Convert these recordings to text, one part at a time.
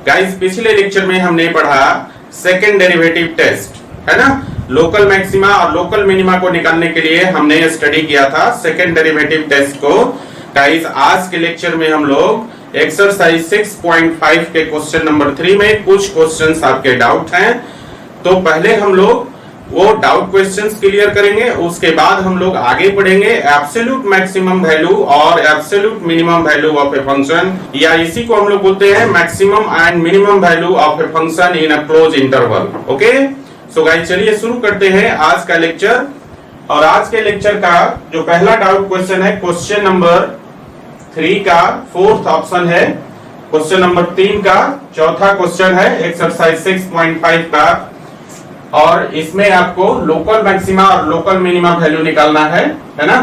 Guys पिछले lecture में हमने पढ़ा सेकंड डेरिवेटिव टेस्ट, है ना। लोकल मैक्सिमा और लोकल मिनिमा को निकालने के लिए हमने स्टडी किया था सेकंड डेरिवेटिव टेस्ट को। गाइस आज के लेक्चर में हम लोग एक्सरसाइज 6.5 के क्वेश्चन नंबर 3 में कुछ क्वेश्चंस आपके डाउट हैं, तो पहले हम लोग वो डाउट क्वेश्चंस क्लियर करेंगे, उसके बाद हम लोग आगे पढ़ेंगे एब्सोल्यूट मैक्सिमम वैल्यू और absolute minimum value of a function, या इसी को हम लोग बोलते हैं maximum and minimum value of a function in a close interval. Okay, so guys चलिए शुरू करते हैं आज का लेक्चर। और आज के लेक्चर का जो पहला डाउट क्वेश्चन है क्वेश्चन नंबर 3 का फोर्थ ऑप्शन है, क्वेश्चन नंबर 3 का चौथा क्वेश्चन है एक्सरसाइज 6.5 का, और इसमें आपको लोकल मैक्सिमा और लोकल मिनिमा वैल्यू निकालना है ना।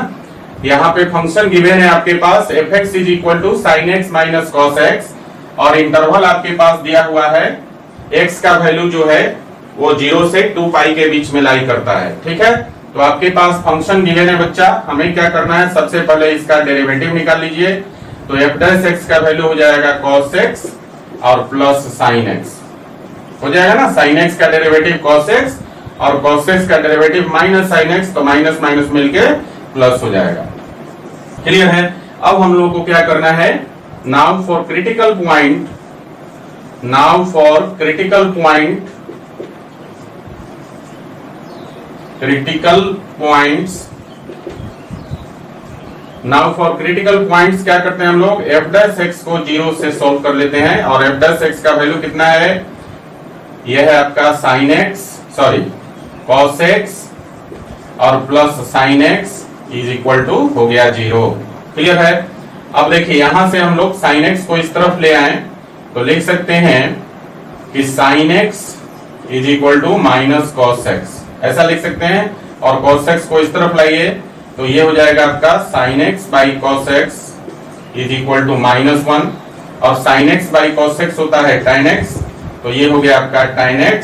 यहाँ पे फंक्शन गिवन है आपके पास f(x) = sin x - cos x, और इंटरवल आपके पास दिया हुआ है x का वैल्यू जो है वो 0 से 2 पाई के बीच में लाई करता है, ठीक है। तो आपके पास फंक्शन गिवन है बच्चा, हमें क्या करना है, सबसे पहले इसका डेरिवेटिव निकाल लीजिए। तो f' का वैल्यू हो जाएगा cos x और प्लस sin x हो जाएगा ना। sin x का डेरिवेटिव cos x और cos x का डेरिवेटिव माइनस sin x, तो माइनस माइनस मिलके प्लस हो जाएगा। क्लियर है। अब हम लोगों को क्या करना है, now for critical point, now for critical point, critical points, now for critical points क्या करते हैं हम लोग, f' को 0 से सोल्व कर लेते हैं, और f' का वैल्यू कितना है, यह है आपका sin x, sorry cos x और प्लस sin x = हो गया 0। क्लियर है। अब देखिए यहां से हम लोग sin x को इस तरफ ले आए तो लिख सकते हैं कि sin x = -cos x, ऐसा लिख सकते हैं, और cos x को इस तरफ लाइए तो ये हो जाएगा आपका sin x by cos x = -1, और sin x by cos x होता है tan x, तो ये हो गया आपका tan x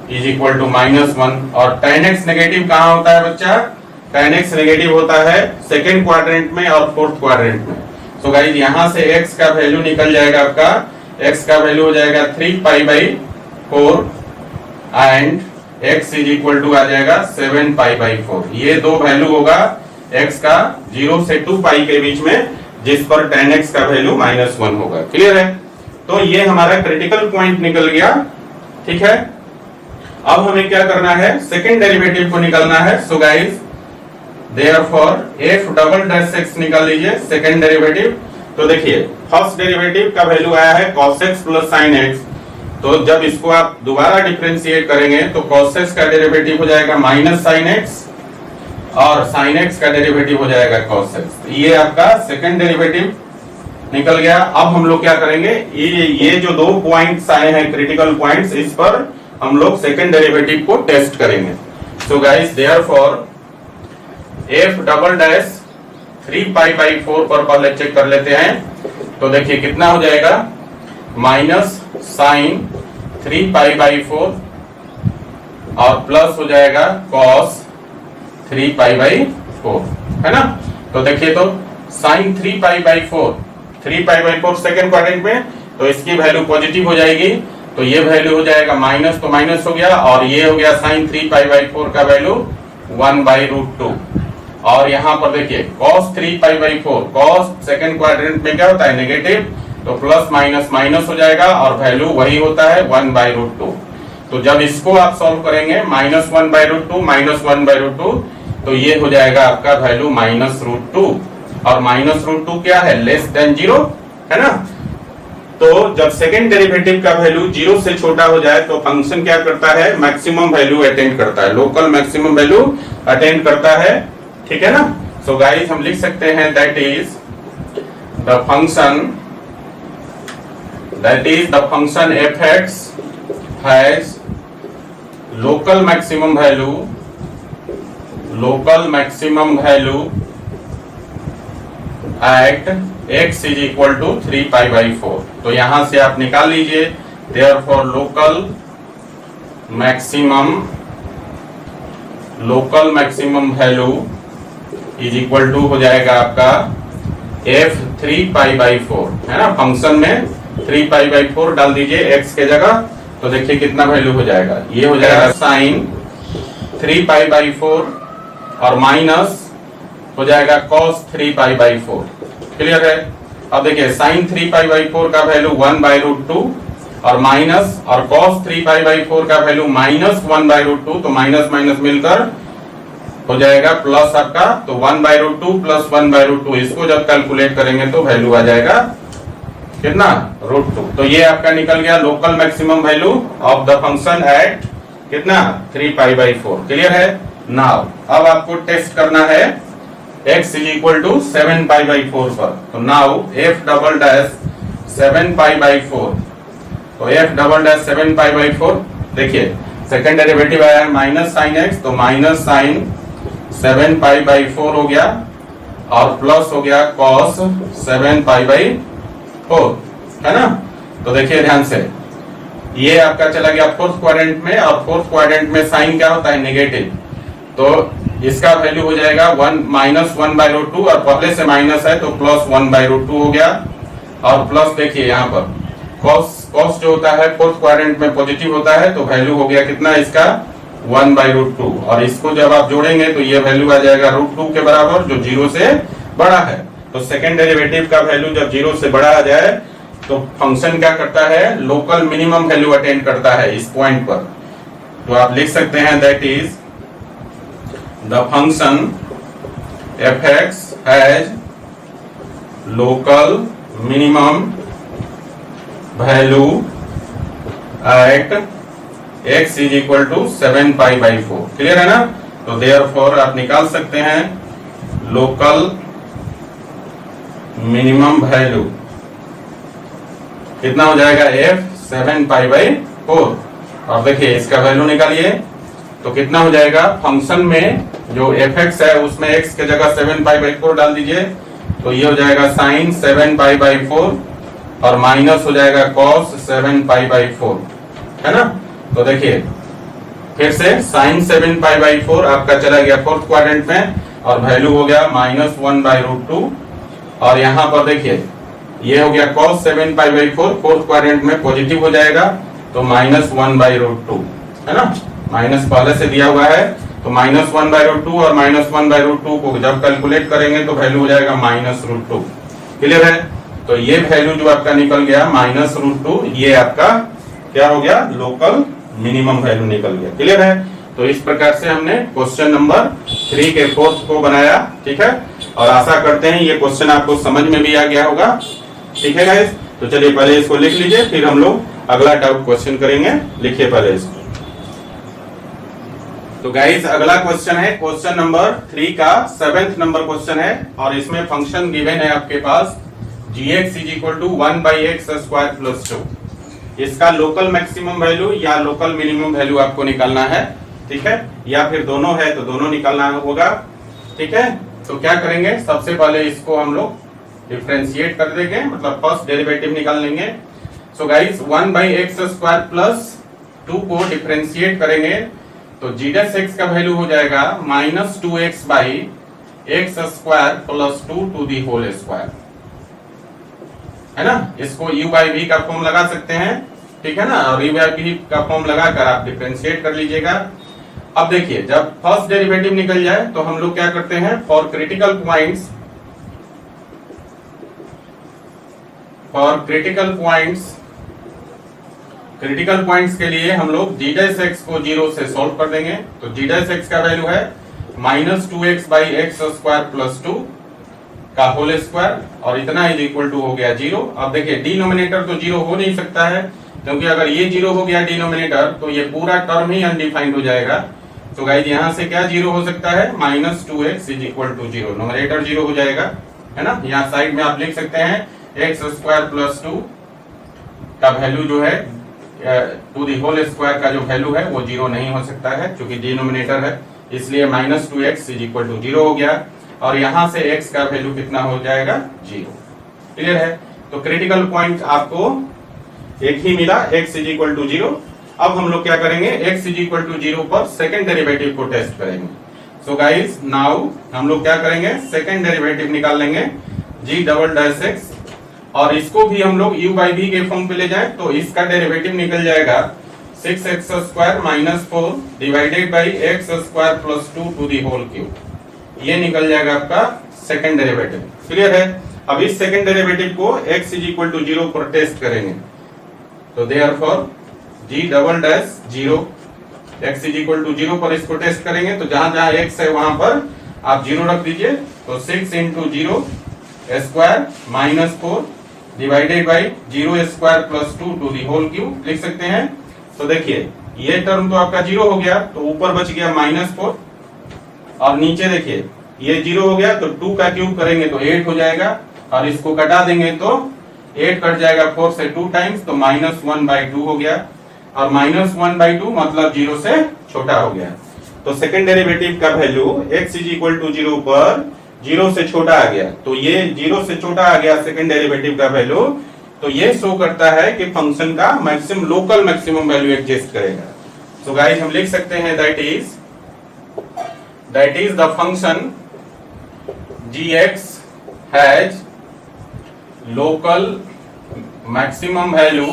= -1, और tan x नेगेटिव कहाँ होता है बच्चा, tan x नेगेटिव होता है सेकेंड क्वाड्रेंट में और फोर्थ क्वाड्रेंट में। सो गाइस यहाँ से x का वैल्यू निकल जाएगा आपका, x का वैल्यू हो जाएगा 3π/4 एंड x = आ जाएगा 7π/4। ये दो वैल्यू होगा x का 0 से 2 पाई के बीच में, जिस पर tan x का वैल्यू -1 होगा। क्लियर है। तो ये हमारा क्रिटिकल पॉइंट निकल गया, ठीक है। अब हमें क्या करना है, सेकंड डेरिवेटिव को निकालना है। सो गाइस देयरफॉर f"(x) निकाल लीजिए सेकंड डेरिवेटिव। तो देखिए फर्स्ट डेरिवेटिव का वैल्यू आया है cos x plus sin x, तो जब इसको आप दोबारा डिफरेंशिएट करेंगे तो cos x का डेरिवेटिव हो जाएगा -sin x और sin x का डेरिवेटिव हो जाएगा cos x। ये आपका सेकंड डेरिवेटिव निकल गया। अब हम लोग क्या करेंगे, ये जो दो पॉइंट्स आए हैं क्रिटिकल पॉइंट्स, इस पर हम लोग सेकंड डेरिवेटिव को टेस्ट करेंगे। सो गाइस देयरफॉर f" 3π/4 पर पहले चेक कर लेते हैं। तो देखिए कितना हो जाएगा, -sin 3π/4 और प्लस हो जाएगा cos 3π/4, है ना। तो देखिए तो sin 3π/4 सेकंड क्वाड्रेंट में, तो इसकी वैल्यू पॉजिटिव हो जाएगी, तो ये वैल्यू हो जाएगा माइनस, तो माइनस हो गया, और ये हो गया sin 3π/4 का वैल्यू 1/√2। और यहाँ पर देखिए cos 3π/4, cos सेकंड क्वाड्रेंट में क्या होता है नेगेटिव, तो प्लस माइनस माइनस हो जाएगा और वैल्यू वही होता है 1/√2। तो जब इसको आप सॉल्व करेंगे -1/√2 -1/√2, तो ये हो जाएगा आपका वैल्यू -√2, और -√2 क्या है, लेस देन 0, है ना। तो जब सेकंड डेरिवेटिव का वैल्यू 0 से छोटा हो जाए तो फंक्शन क्या करता है, मैक्सिमम वैल्यू अटेंड करता है, लोकल मैक्सिमम वैल्यू अटेंड करता है, ठीक है ना। सो गाइस हम लिख सकते हैं that is the function f(x) has local maximum value at x = 3π/4। तो यहां से आप निकाल लीजिए, देयरफॉर लोकल मैक्सिमम वैल्यू = हो जाएगा आपका f 3π/4, है ना। फंक्शन में 3π/4 डाल दीजिए x के जगह, तो देखिए कितना वैल्यू हो जाएगा, ये हो जाएगा साइन 3π/4 और माइनस हो जाएगा cos 3π/4। क्लियर है? अब देखिए साइन 3π/4 का वैल्यू 1/√2 और माइनस, और cos 3π/4 का वैल्यू -1/√2, तो माइनस माइनस मिलकर हो जाएगा प्लस आपका, तो 1/√2 प्लस 1/√2, इसको जब कैलकुलेट करेंगे तो वैल्यू आ जाएगा कितना, √2। तो ये आपका निकल गया local maximum value of the function at कितना, 3π/4। क्लियर है? नाउ अब आपको टेस्ट करना है x = 7π/4 पर, तो नाउ f" 7π/4, तो f" 7π/4, देखिए सेकेंड डेरिवेटिव आया है माइनस साइन x, तो माइनस साइन 7π/4 हो गया और प्लस हो गया cos 7π/4, है ना? तो देखिए ध्यान से, ये आपका चला गया फोर्थ क्वाड्रेंट में, और फोर्थ क्वाड्रेंट में साइन क्या होता है, नेगेटिव, तो इसका वैल्यू हो जाएगा -1/√2, और पहले से माइनस है तो प्लस 1/√2 हो गया, और प्लस देखिए यहाँ पर cos जो होता है फोर्थ क्वाड्रेंट में पॉजिटिव होता है, तो वैल्यू हो गया कितना इसका, 1/√2, और इसको जब आप जोड़ेंगे तो ये वैल्यू आ जाएगा √2 के बराबर, जो 0 से बड़ा है। तो सेकेंड डेरिवेटिव का वैल्यू जब 0 से बड़ा आ जाए तो फंक्शन क्या करता है, लोकल मिनिमम वैल्यू अटेन करता है इस पॉइंट पर। तो आप लिख सकते हैं that is the function f(x) has local minimum value at x = 7π/4। Clear है ना? तो देयरफॉर आप निकाल सकते हैं लोकल मिनिमम वैल्यू कितना हो जाएगा, f 7π/4। और देखिए इसका वैल्यू निकालिए तो कितना हो जाएगा, फंक्शन में जो f(x) है उसमें x के जगह 7π/4 डाल दीजिए, तो ये हो जाएगा साइन 7π/4 और माइनस हो जाएगा cos 7π/4, है ना? तो देखिए फिर से साइन 7π/4 आपका चला गया फोर्थ क्वाड्रेंट में, और वैल्यू हो गया -1/√2, और यहाँ पर देखिए ये हो गया cos 7π/4, फोर्थ क्वाड्रेंट में पॉजिटिव हो जाएगा, तो -1/√2, है ना? माइनस पहले से दिया हुआ है, तो -1/√2 और -1/√2 को जब कैलकुलेट करेंगे तो वैल्यू हो जाएगा -√2। क्लियर है? तो ये वैल्यू जो आपका निकल गया -√2, ये आपका क्या हो गया, लोकल मिनिमम वैल्यू निकल गया। क्लियर है? तो इस प्रकार से हमने क्वेश्चन नंबर 3 के फोर्थ को बनाया। ठीक है, और आशा करते हैं ये क्वेश्चन आपको समझ में भी आ गया होगा। ठीक है गाइस, तो चलिए पहले इसको लिख लीजिए, फिर हम लोग अगला डाउट क्वेश्चन करेंगे। लिखिए पहले इसको। तो गाइस अगला क्वेश्चन है क्वेश्चन नंबर 3 का 7th नंबर क्वेश्चन है, और इसमें फंक्शन गिवन है आपके पास gx = 1/x² + 2। इसका लोकल मैक्सिमम वैल्यू या लोकल मिनिमम वैल्यू आपको निकालना है। ठीक है, या फिर दोनों है तो दोनों निकालना होगा। ठीक है, तो क्या करेंगे, सबसे पहले इसको हम लोग डिफरेंशिएट कर देंगे, मतलब फर्स्ट डेरिवेटिव निकाल लेंगे। सो गाइस 1/x² + 2 को डिफरेंशिएट करेंगे तो g' का वैल्यू हो जाएगा -2x/x² + 2 to the whole square, है ना? इसको u/v का फॉर्म लगा सकते हैं। ठीक है ना, और u/v का फॉर्म लगाकर आप डिफरेंशिएट कर लीजिएगा। अब देखिए जब फर्स्ट डेरिवेटिव निकल जाए तो हम लोग क्या करते हैं, फॉर क्रिटिकल पॉइंट्स के लिए हम लोग g' को 0 से सॉल्व कर देंगे। तो g' का वैल्यू है -2x/x² + 2 का होल स्क्वायर, और इतना = हो गया 0। अब देखिए डिनोमिनेटर तो 0 हो नहीं सकता है, क्योंकि अगर ये 0 हो गया डिनोमिनेटर तो ये पूरा टर्म ही अनडिफाइंड हो जाएगा। तो गाइस यहाँ से क्या 0 हो सकता है, -2x = 0, नोमिनेटर 0 हो जाएगा, है ना? यहाँ साइड में आप लिख सकते हैं x² + 2 का वैल्यू जो है टू दी होल स्क्वायर का जो वैल्यू है वो 0 नहीं हो सकता है, क्योंकि डिनोमिनेटर है, इसलिए -2x = 0 हो गया। और यहां से x का वैल्यू कितना हो जाएगा, 0। क्लियर है? तो क्रिटिकल पॉइंट आपको एक ही मिला, x = 0। अब हम लोग क्या करेंगे, x = 0 पर सेकेंड डेरिवेटिव को टेस्ट करेंगे। सो गाइस नाउ हम लोग क्या करेंगे, सेकेंड डेरिवेटिव निकाल लेंगे g"(x) और इसको भी हम लोग u बाई v के फॉर्म पे ले जाएं तो इसका डेरिवेटिव निकल जाएगा 6x square minus 4 divided by x square plus 2 to the whole cube. ये निकल जाएगा आपका सेकंड डेरिवेटिव। क्लियर है? अब इस सेकंड डेरिवेटिव को x इज इक्वल टू 0 पर टेस्ट करेंगे तो therefore g double dash 0 x is equal to 0 पर इसको टेस्ट करेंगे तो जहां जहां x है वहां पर आप 0 रख दीजिए तो 6 into 0 square minus 4 divided by 0 square plus 2 to the whole cube लिख सकते हैं। तो देखिए ये टर्म तो आपका 0 हो गया तो ऊपर बच गया -4 और नीचे देखिए ये 0 हो गया तो 2 का क्यूब करेंगे तो 8 हो जाएगा और इसको कटा देंगे तो 8 कट जाएगा 4 से 2 टाइम्स तो -1/2 हो गया और -1/2 मतलब 0 से छोटा हो गया। तो सेकंड डेरिवेटिव का value x is equal to 0 पर 0 से छोटा आ गया तो ये 0 से छोटा आ गया सेकंड डेरिवेटिव का वैल्यू। तो ये शो करता है कि फंक्शन का maximum local maximum value exist करेगा। सो गाइस हम लिख सकते हैं that is the function gx has local maximum value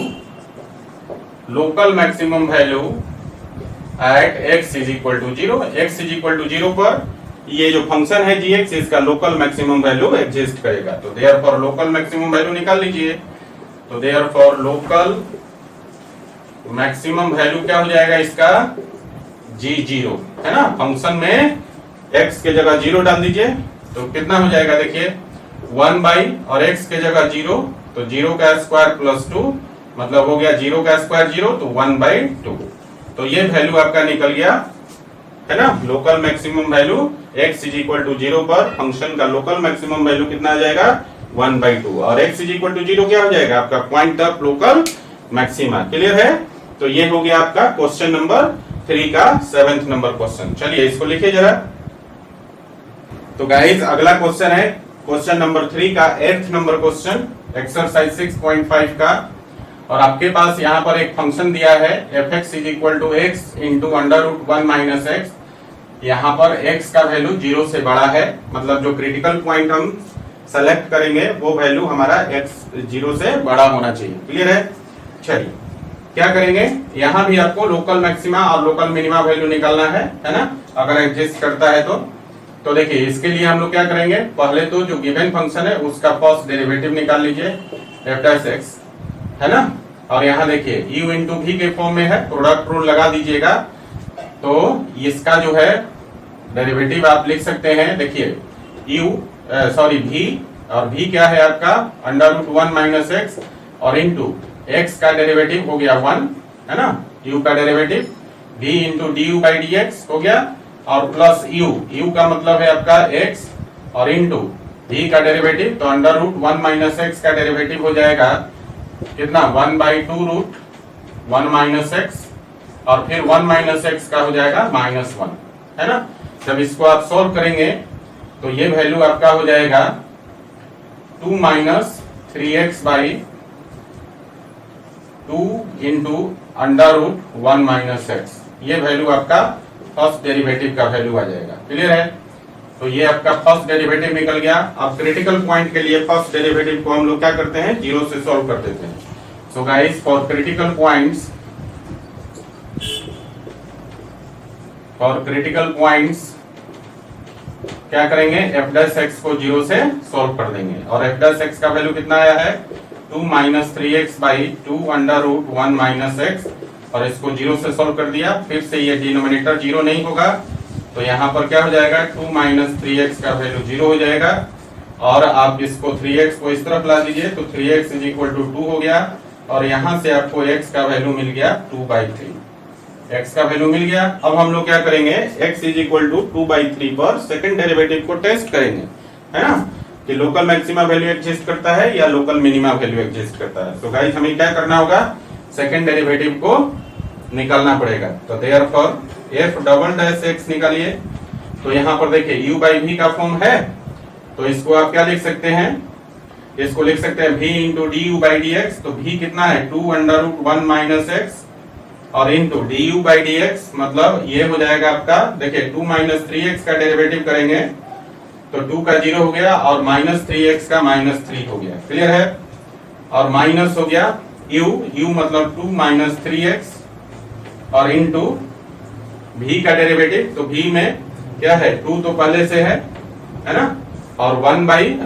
at x is equal to 0। x is equal to 0 पर ये जो फंक्शन है gx इसका लोकल मैक्सिमम वैल्यू एग्जिस्ट करेगा। तो देयरफॉर लोकल मैक्सिमम वैल्यू निकाल लीजिए तो देयरफॉर लोकल मैक्सिमम वैल्यू क्या हो जाएगा इसका g0 है ना। फंक्शन में x के जगह 0 डाल दीजिए तो कितना हो जाएगा देखिए 1 बाई और x के जगह 0 तो 0 का स्क्वायर प्लस 2 मतलब हो गया 0 का स्क्वायर 0 तो 1/2। तो ये वैल्यू आपका निकल गया है ना। Local maximum value x is equal to 0 पर फंक्शन का लोकल मैक्सिमम वैल्यू कितना आ जाएगा 1/2 और x इज इक्वल टू 0 क्या हो जाएगा आपका point of local maxima. Clear है? तो ये हो गया आपका क्वेश्चन नंबर 3 का 7th नंबर क्वेश्चन। चलिए इसको लिखिए जरा। तो गाइस अगला क्वेश्चन है क्वेश्चन नंबर 3 का 8th नंबर क्वेश्चन एक्सरसाइज 6.5 का और आपके पास यहाँ पर एक फंक्शन दिया है fx is equal to x into √1 minus x. यहाँ पर x का वैल्यू 0 से बड़ा है मतलब जो क्रिटिकल पॉइंट हम सेलेक्ट करेंगे वो वैल्यू हमारा x 0 से बड़ा होना चाहिए। क्लियर है? चलिए क्या करेंगे यहाँ भी आपको लोकल मैक्सिमा और लोकल मिनिमा वैल्यू निकालना है ना अगर एग्जिस्ट करता है तो देखिए इसके लिए हम लोग क्या करेंगे पहले तो जो गिवन फंक्शन है उसका फर्स्ट डेरिवेटिव निकाल लीजिए f' है ना। और यहाँ देखिए u इंटू v के फॉर्म में है प्रोडक्ट रूल लगा दीजिएगा तो इसका जो है डेरिवेटिव आप लिख सकते हैं। देखिए v और v क्या है आपका √1 माइनस एक्स और इंटू x का डेरिवेटिव हो गया 1 है ना। u का derivative v into du by dx हो गया और प्लस u का मतलब है आपका x और इंटू v का डेरिवेटिव तो √1 माइनस एक्स का डेरिवेटिव हो जाएगा कितना 1/2√1 माइनस एक्स और फिर 1 माइनस एक्स का हो जाएगा -1 है ना। जब इसको आप सोल्व करेंगे तो ये वैल्यू आपका हो जाएगा 2 minus 3x by 2 into √1 minus x. ये वैल्यू आपका फर्स्ट डेरिवेटिव का वैल्यू आ जाएगा। क्लियर है? तो ये आपका फर्स्ट डेरिवेटिव निकल गया। अब क्रिटिकल पॉइंट के लिए फर्स्ट डेरिवेटिव को हम लोग क्या करते हैं 0 से सॉल्व कर देते हैं। So guys for critical points क्या करेंगे f' को 0 से सॉल्व कर देंगे और f' का वैल्यू कितना आया है 2 minus 3x by 2 √1 minus x और इसको 0 से सॉल्व कर दिया। फिर से ये डिनोमिनेटर 0 नहीं होगा तो यहाँ पर क्या हो जाएगा 2 माइनस 3x का वैल्यू 0 हो जाएगा और आप इसको 3x को इस तरफ ला दीजिए तो 3x इज इक्वल टू 2 हो गया और यहाँ से आपको x का वैल्यू मिल गया 2/3। x का वैल्यू मिल गया। अब हम लोग क्या करेंगे x इज इक्वल टू 2/3 पर सेकंड डेरिवेटिव को टेस्ट करेंगे है ना कि लोकल मैक्सिमा वैल्यू एग्जिस्ट करता है या लोकल मिनिमा वैल्यू एग्जिस्ट करता है। तो गाइस हमें क्या करना होगा सेकंड डेरिवेटिव को निकालना पड़ेगा। तो देयरफॉर f'(x) निकालिए। तो यहाँ पर देखिए u बाई v का फॉर्म है तो इसको आप क्या लिख सकते हैं इसको लिख सकते हैं v into du by dx। तो v कितना है 2 √1 माइनस एक्स और इंटू du बाई dx मतलब ये हो जाएगा आपका देखिए 2 माइनस 3x का डेरिवेटिव करेंगे तो 2 का 0 हो गया और -3x का -3 हो गया। क्लियर है? और माइनस हो गया u मतलब 2 माइनस 3x और इनटू v का डेरिवेटिव, तो v में क्या है 2 तो पहले से है ना, और 1 by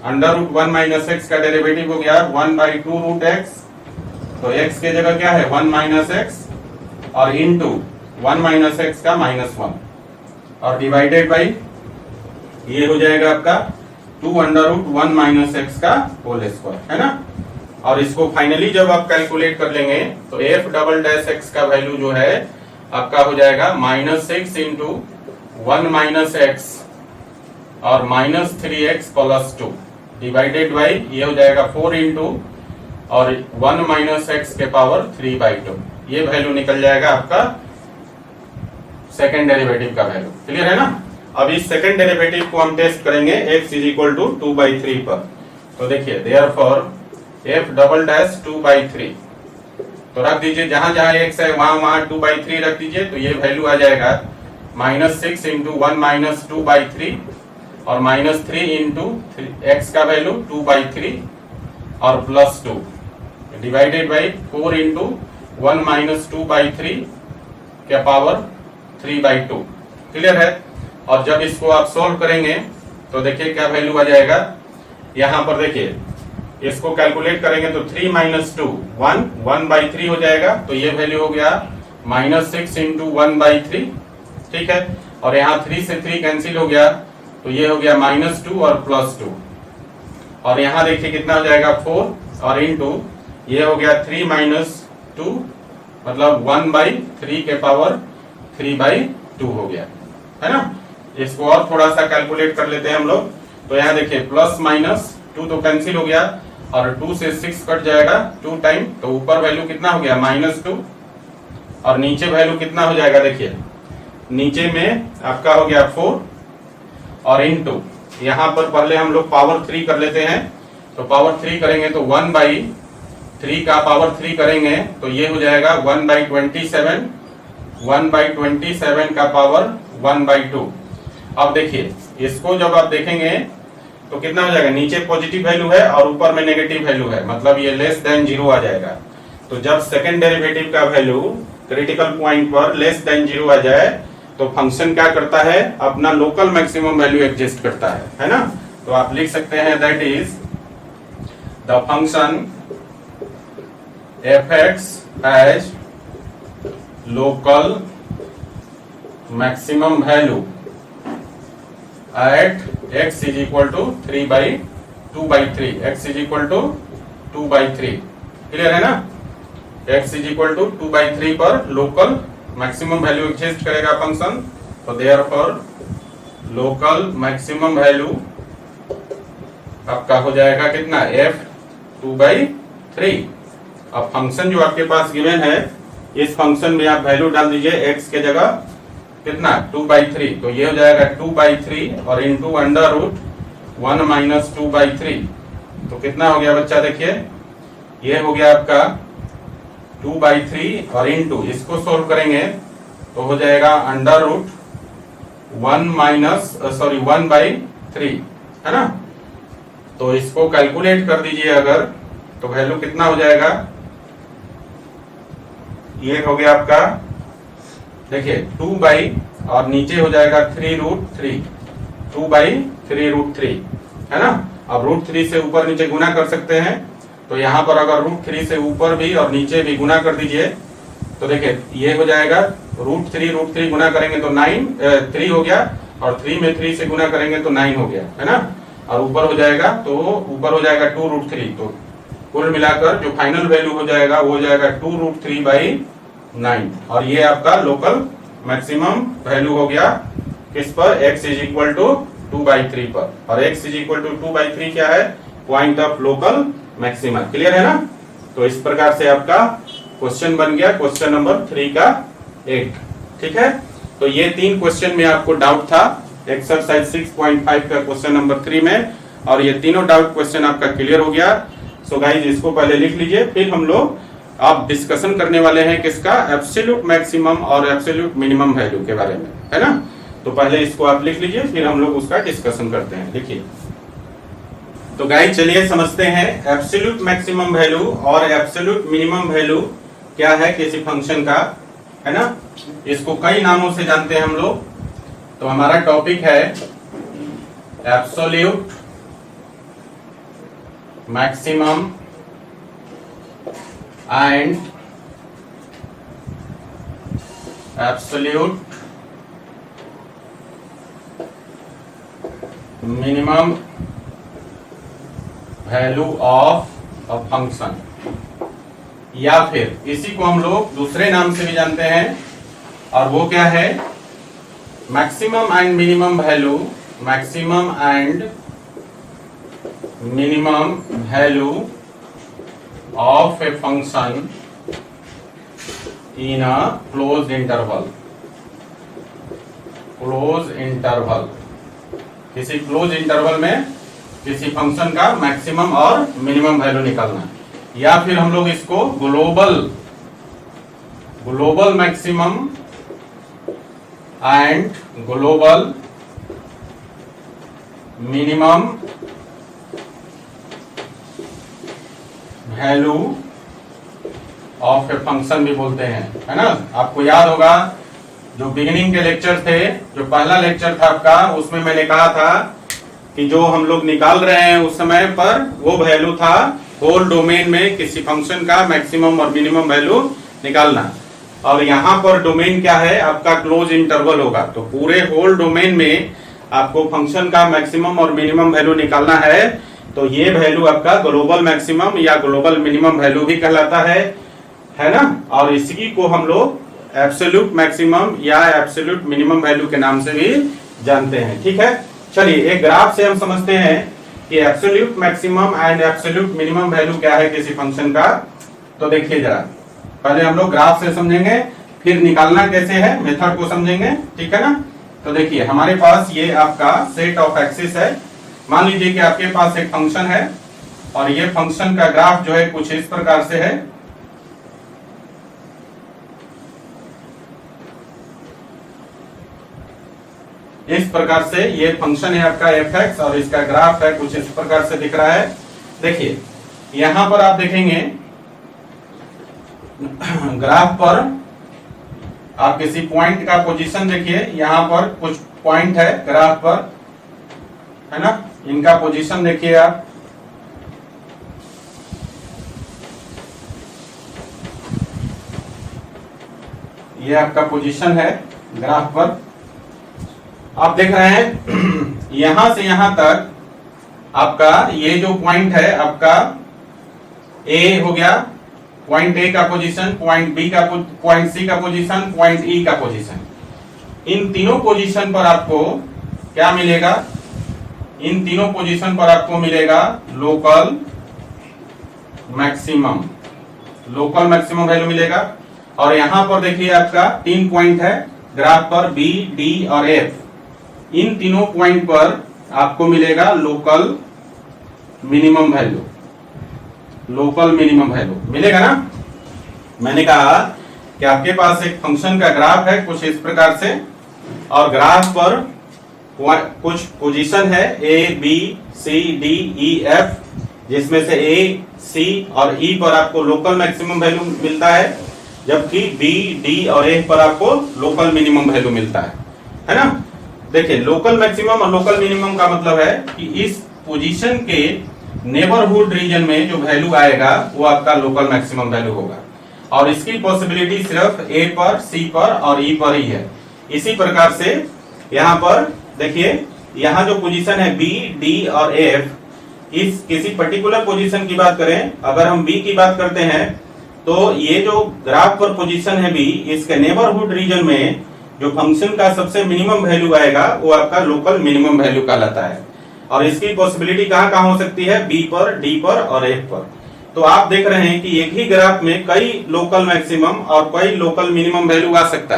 under root 1 minus x का डेरिवेटिव हो गया 1 बाई 2 रूट एक्स, तो x के जगह क्या है 1 माइनस एक्स और इनटू 1 माइनस एक्स का माइनस 1 और डिवाइडेड बाई ये हो जाएगा आपका 2 अंडर रूट 1 माइनस एक्स का होल स्क्वायर, है ना। और इसको फाइनली जब आप कैलकुलेट कर लेंगे तो एफ डबल डैश एक्स का वैल्यू जो है आपका हो जाएगा -6 इंटू 1 माइनस एक्स और -3x प्लस 2 डिवाइडेड बाई ये हो जाएगा 4 इंटू और 1 माइनस एक्स के पावर 3/2, ये वैल्यू निकल जाएगा आपका सेकेंड डेरिवेटिव का वैल्यू। क्लियर है ना। अब इस सेकेंड डेरिवेटिव को हम टेस्ट करेंगे x इज इक्वल टू 2/3 पर। तो देखिए देयरफॉर f डबल डैश 2/3, तो रख दीजिए जहां जहां x है वहां वहां 2/3 रख दीजिए, तो ये वैल्यू आ जाएगा -6 इंटू 1 माइनस 2/3 और -3 इंटू x का वैल्यू 2/3 और plus 2 divided by 4 into 1 minus 2/3 के पावर 3/2। क्लियर है। और जब इसको आप सॉल्व करेंगे तो देखिए क्या वैल्यू आ जाएगा, यहां पर देखिए इसको कैलकुलेट करेंगे तो 3 माइनस 2 1/3 हो जाएगा, तो ये वैल्यू हो गया -6 इंटू 1/3, ठीक है। और यहाँ 3 से 3 कैंसिल हो गया, तो ये हो गया -2 और प्लस 2 और यहाँ देखिए कितना हो जाएगा 4 और इंटू ये हो गया 3 माइनस 2 मतलब 1/3 के पावर 3/2 हो गया, है ना। इसको और थोड़ा सा कैलकुलेट कर लेते हैं हम लोग। तो यहाँ देखिए प्लस माइनस 2 तो कैंसिल हो गया और 2 से 6 कट जाएगा 2 टाइम, तो ऊपर वैल्यू कितना हो गया -2 और नीचे वैल्यू कितना हो जाएगा, देखिए नीचे में आपका हो गया 4 और इनटू यहाँ पर पहले हम लोग पावर 3 कर लेते हैं, तो पावर 3 करेंगे तो 1/3 का पावर 3 करेंगे तो ये हो जाएगा 1/27, 1/27 का पावर 1/2। अब देखिए इसको जब आप देखेंगे तो कितना हो जाएगा, नीचे पॉजिटिव वैल्यू है और ऊपर में नेगेटिव वैल्यू है, मतलब ये लेस देन 0 आ जाएगा। तो जब सेकंड डेरिवेटिव का वैल्यू क्रिटिकल पॉइंट पर लेस देन 0 आ जाए तो फंक्शन क्या करता है, अपना लोकल मैक्सिमम वैल्यू एडजस्ट करता है ना। तो आप लिख सकते हैं that is the function fx has local maximum value at x is equal to 2/3, x is equal to 2/3। Clear है ना। x is equal to 2/3 पर लोकल मैक्सिमम वैल्यू एग्जिस्ट करेगा फंक्शन, तो देयरफॉर लोकल मैक्सिमम वैल्यू आपका हो जाएगा कितना f 2/3। अब फंक्शन जो आपके पास गिवन है इस फंक्शन में आप वैल्यू डाल दीजिए x के जगह कितना 2/3, तो ये हो जाएगा 2/3 और इंटू अंडर रूट 1 माइनस 2/3, तो कितना हो गया बच्चा, देखिए ये हो गया आपका 2/3 और इंटू इसको सोल्व करेंगे तो हो जाएगा अंडर रूट 1/3, है ना। तो इसको कैलकुलेट कर दीजिए अगर, तो वैल्यू कितना हो जाएगा, ये हो गया आपका देखिए 2 और नीचे हो जाएगा 3√3, 2/3√3, है ना। अब √3 से ऊपर नीचे गुना कर सकते हैं, तो यहाँ पर अगर √3 से ऊपर भी और नीचे भी गुना कर दीजिए तो देखिए ये हो जाएगा √3 गुना करेंगे तो 3 हो गया और 3 में 3 से गुना करेंगे तो 9 हो गया, है ना। और ऊपर हो जाएगा तो ऊपर हो जाएगा 2√3, तो कुल मिलाकर जो फाइनल वैल्यू हो जाएगा वो हो जाएगा 2√3/9 और ये आपका लोकल मैक्सिमम वैल्यू हो गया किस पर, x इज इक्वल टू 2/3 पर। और x इज इक्वल टू 2/3 क्या है, point of local maximum. Clear है ना। तो इस प्रकार से आपका क्वेश्चन बन गया क्वेश्चन नंबर 3 का 8। ठीक है, तो ये 3 क्वेश्चन में आपको डाउट था एक्सरसाइज 6.5 का क्वेश्चन नंबर 3 में, और ये तीनों डाउट क्वेश्चन आपका क्लियर हो गया। सो गाइज इसको पहले लिख लीजिए, फिर हम लोग आप डिस्कशन करने वाले हैं किसका, एब्सोल्यूट मैक्सिमम और एब्सोल्यूट मिनिमम वैल्यू के बारे में, है ना। तो पहले इसको आप लिख लीजिए, फिर हम लोग उसका डिस्कशन करते हैं। लिखिए तो गाइस चलिए समझते हैं एब्सोल्यूट मैक्सिमम वैल्यू और एब्सोल्यूट मिनिमम वैल्यू क्या है किसी फंक्शन का, है ना। इसको कई नामों से जानते हैं हम लोग। तो हमारा टॉपिक है absolute maximum and absolute minimum value of a function, या फिर इसी को हम लोग दूसरे नाम से भी जानते हैं, और वो क्या है maximum and minimum value, maximum and minimum value of a function in a close interval. Close interval, किसी क्लोज इंटरवल में किसी फंक्शन का मैक्सिमम और मिनिमम वैल्यू निकालना, या फिर हम लोग इसको global maximum and global minimum value of a function भी बोलते हैं, है ना। आपको याद होगा जो बिगिनिंग के लेक्चर थे, जो पहला लेक्चर था आपका, उसमें मैंने कहा था कि जो हम लोग निकाल रहे हैं उस समय पर वो वैल्यू था होल डोमेन में किसी फंक्शन का मैक्सिमम और मिनिमम वैल्यू निकालना, और यहाँ पर डोमेन क्या है आपका क्लोज इंटरवल होगा। तो पूरे होल डोमेन में आपको फंक्शन का मैक्सिमम और मिनिमम वैल्यू निकालना है, तो ये वैल्यू आपका ग्लोबल मैक्सिमम या ग्लोबल मिनिमम वैल्यू भी कहलाता है ना। और इसी को हम लोग एब्सोल्यूट मैक्सिमम या एब्सोल्यूट मिनिमम वैल्यू के नाम से भी जानते हैं, ठीक है। चलिए एक ग्राफ से हम समझते हैं कि absolute maximum and absolute minimum value क्या है किसी फंक्शन का। तो देखिए जरा, पहले हम लोग ग्राफ से समझेंगे, फिर निकालना कैसे है मेथड को समझेंगे, ठीक है ना। तो देखिए हमारे पास ये आपका सेट ऑफ एक्सिस है। मान लीजिए कि आपके पास एक फंक्शन है और ये फंक्शन का ग्राफ जो है कुछ इस प्रकार से है। इस प्रकार से ये फंक्शन है आपका fx और इसका ग्राफ है कुछ इस प्रकार से दिख रहा है। देखिए यहां पर आप देखेंगे ग्राफ पर आप किसी पॉइंट का पोजीशन देखिए, यहां पर कुछ पॉइंट है ग्राफ पर, है ना। इनका पोजीशन देखिए आप, ये आपका पोजीशन है ग्राफ पर। आप देख रहे हैं यहां से यहां तक आपका ये जो पॉइंट है आपका ए हो गया, पॉइंट ए का पोजीशन, पॉइंट बी का, पॉइंट सी का पोजीशन, पॉइंट ई का पोजीशन। इन तीनों पोजीशन पर आपको क्या मिलेगा, इन तीनों पोजीशन पर आपको मिलेगा local maximum, local maximum value मिलेगा। और यहां पर देखिए आपका 3 पॉइंट है ग्राफ पर, बी, डी और एफ। इन तीनों पॉइंट पर आपको मिलेगा local minimum value, local minimum value मिलेगा ना। मैंने कहा कि आपके पास एक फंक्शन का ग्राफ है कुछ इस प्रकार से, और ग्राफ पर कुछ पोजीशन है ए, बी, सी, डी, ई, एफ, जिसमें से ए, सी और ई पर आपको लोकल मैक्सिमम वैल्यू मिलता है, जबकि बी, डी और ए पर आपको लोकल मिनिमम वैल्यू मिलता है ना। देखिए लोकल मैक्सिमम और लोकल मिनिमम का मतलब है कि इस पोजीशन के नेबरहुड रीजन में जो वैल्यू आएगा वो आपका लोकल मैक्सिमम वैल्यू होगा, और इसकी पॉसिबिलिटी सिर्फ ए पर, सी पर और ई पर ही है। इसी प्रकार से यहाँ पर देखिए, यहाँ जो पोजीशन है बी, डी और एफ, इस किसी पर्टिकुलर पोजीशन की बात करें, अगर हम बी की बात करते हैं तो ये जो ग्राफ पर पोजीशन है बी, इसके नेबरहुड रीजन में जो फंक्शन का सबसे मिनिमम वैल्यू आएगा वो आपका लोकल मिनिमम वैल्यू कहलाता है। और इसकी पॉसिबिलिटी कहाँ कहाँ हो सकती है, बी पर, डी पर और एफ पर। तो आप देख रहे हैं कि एक ही ग्राफ में कई लोकल मैक्सिमम और कई लोकल मिनिमम वैल्यू आ सकता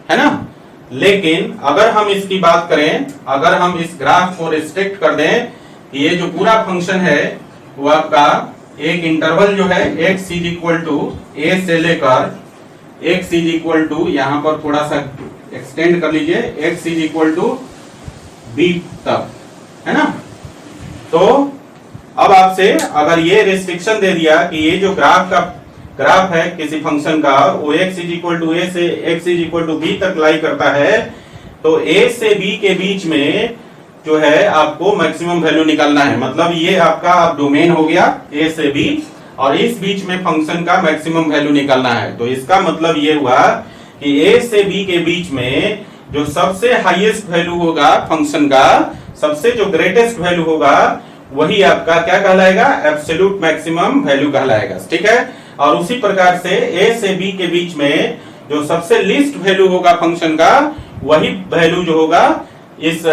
है ना। लेकिन अगर हम इसकी बात करें, अगर हम इस ग्राफ को रिस्ट्रिक्ट कर दें, ये जो पूरा फंक्शन है वो आपका एक इंटरवल जो है x is equal to a से लेकर x इज इक्वल टू, यहां पर थोड़ा सा एक्सटेंड कर लीजिए, x is equal to b तक, है ना। तो अब आपसे अगर ये रिस्ट्रिक्शन दे दिया कि ये जो ग्राफ है किसी फंक्शन का वो x is equal to a से x is equal to b तक लाई करता है, तो a से b के बीच में जो है आपको मैक्सिमम वैल्यू निकालना है। मतलब ये आपका डोमेन हो गया a से b और इस बीच में फंक्शन का मैक्सिमम वैल्यू निकालना है। तो इसका मतलब ये हुआ कि a से b के बीच में जो सबसे हाईएस्ट वैल्यू होगा फंक्शन का, सबसे जो ग्रेटेस्ट वैल्यू होगा वही आपका क्या कहलाएगा, एब्सोल्यूट मैक्सिमम वैल्यू कहलाएगा। ठीक है। और उसी प्रकार से a से b के बीच में जो सबसे लीस्ट वैल्यू होगा फंक्शन का, वही वैल्यू जो होगा इस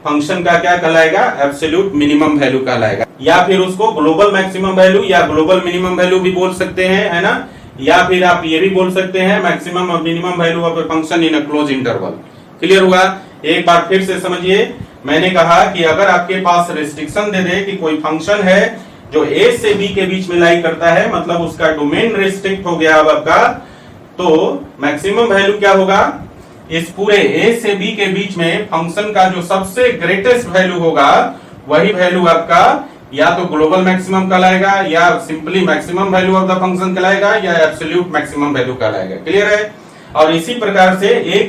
फंक्शन का क्या कहलाएगा, एब्सोल्यूट मिनिमम वैल्यू कहलाएगा। या फिर उसको ग्लोबल मैक्सिमम वैल्यू या ग्लोबल मिनिमम वैल्यू भी बोल सकते हैं, है ना। या फिर आप ये भी बोल सकते हैं मैक्सिमम और minimum value of a function in a close interval. Clear हुआ। एक बार फिर से समझिए, मैंने कहा कि अगर आपके पास रिस्ट्रिक्शन दे दे कि कोई फंक्शन है जो a से b के बीच में लाई करता है, मतलब उसका डोमेन रिस्ट्रिक्ट हो गया अब आपका, तो मैक्सिमम वैल्यू क्या होगा, इस पूरे a से b के बीच में फंक्शन का जो सबसे ग्रेटेस्ट वैल्यू होगा वही वैल्यू आपका या तो ग्लोबल मैक्सिमम कहलाएगा या simply maximum value of the function कहलाएगा या एब्सोल्यूट मैक्सिमम वैल्यू कहलाएगा। क्लियर है। और इसी प्रकार से a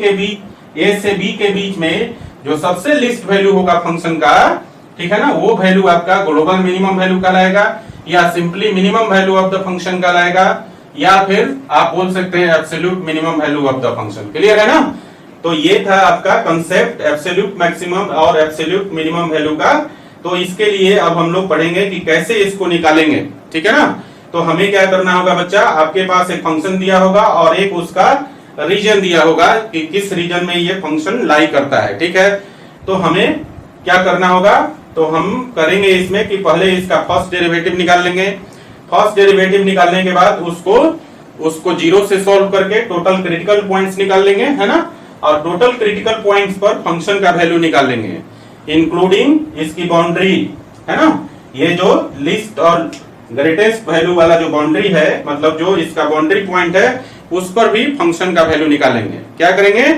से b के बीच में जो सबसे लिस्ट वैल्यू होगा फंक्शन का, ठीक है ना, वो वैल्यू आपका ग्लोबल मिनिमम वैल्यू कहलाएगा या simply minimum value of the function कहलाएगा या फिर आप बोल सकते हैं absolute minimum value of the function. Clear है ना। तो ये था आपका कंसेप्ट एब्सोल्यूट मैक्सिमम और एब्सोल्यूट मिनिमम वैल्यू का। तो इसके लिए अब हम लोग पढ़ेंगे कि कैसे इसको निकालेंगे। ठीक है ना। तो हमें क्या करना होगा बच्चा, आपके पास एक फंक्शन दिया होगा और एक उसका रीजन दिया होगा कि किस रीजन में ये फंक्शन लाई करता है। ठीक है। तो हमें क्या करना होगा, तो हम करेंगे इसमें कि पहले इसका फर्स्ट डेरिवेटिव निकाल लेंगे। फर्स्ट डेरिवेटिव निकालने के बाद उसको जीरो से सॉल्व करके टोटल क्रिटिकल पॉइंट्स निकाल लेंगे, है ना। और टोटल क्रिटिकल पॉइंट्स पर फंक्शन का वैल्यू निकाल लेंगे, इंक्लूडिंग इसकी बाउंड्री, है ना। ये जो लिस्ट और ग्रेटेस्ट वैल्यू वाला जो बाउंड्री है, मतलब जो इसका बाउंड्री पॉइंट है, उस पर भी फंक्शन का वैल्यू निकालेंगे। क्या करेंगे,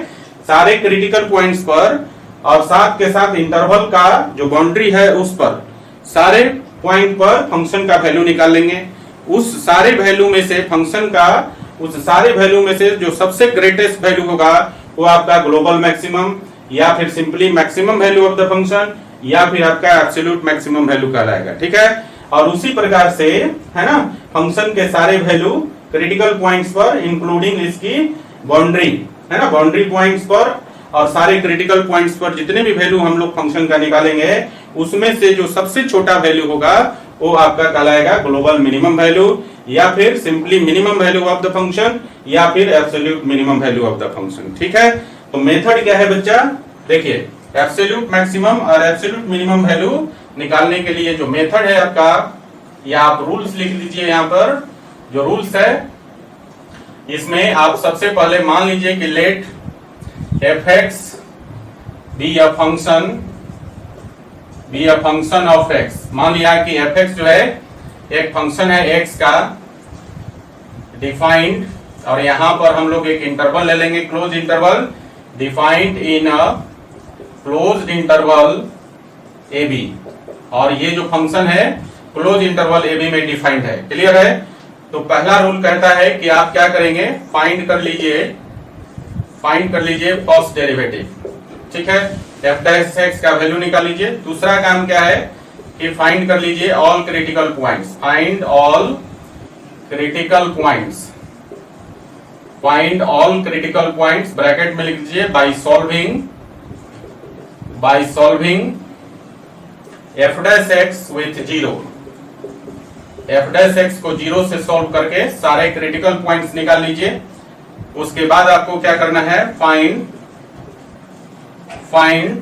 सारे क्रिटिकल पॉइंट्स पर और साथ के साथ इंटरवल का जो बाउंड्री है उस पर सारे पॉइंट पर फंक्शन का वैल्यू निकाल लेंगे। उस सारे वैल्यू में से फंक्शन का उस सारे वैल्यू में से जो सबसे ग्रेटेस्ट वैल्यू होगा वो आपका ग्लोबल मैक्सिमम या फिर simply maximum value of the function या फिर आपका एब्सोल्यूट मैक्सिमम वैल्यू कहलाएगा। ठीक है। और उसी प्रकार से, है ना, फंक्शन के सारे वैल्यू क्रिटिकल पॉइंट्स पर इंक्लूडिंग इसकी बाउंड्री, है ना, बाउंड्री पॉइंट्स पर और सारे क्रिटिकल पॉइंट्स पर जितने भी वैल्यू हम लोग फंक्शन का निकालेंगे, उसमें से जो सबसे छोटा वैल्यू होगा वो आपका कहलाएगा ग्लोबल मिनिमम वैल्यू या फिर simply minimum value of the function या फिर absolute minimum value of the function. ठीक है। तो मेथड क्या है बच्चा, देखिए, एब्सोल्यूट मैक्सिमम और एब्सोल्यूट मिनिमम वैल्यू निकालने के लिए जो मेथड है आपका, या आप रूल्स लिख लीजिए। यहाँ पर जो रूल्स है इसमें आप सबसे पहले मान लीजिए कि late fx be a function of x। मान लिया कि fx जो है एक फंक्शन है x का डिफाइंड, और यहां पर हम लोग एक इंटरवल ले लेंगे, close interval, defined in a closed interval a b. और ये जो फंक्शन है क्लोज इंटरवल ए बी में डिफाइंड है। क्लियर है। तो पहला रूल कहता है कि आप क्या करेंगे, फाइंड कर लीजिए फर्स्ट डेरिवेटिव। ठीक है। एफ डैश एक्स का वैल्यू निकाल लीजिए। दूसरा काम क्या है कि फाइंड कर लीजिए all critical points. Find all critical points bracket में लिख लीजिए by solving F dash x with zero. F dash x को जीरो से सॉल्व करके सारे क्रिटिकल पॉइंट्स निकाल लीजिए। उसके बाद आपको क्या करना है, find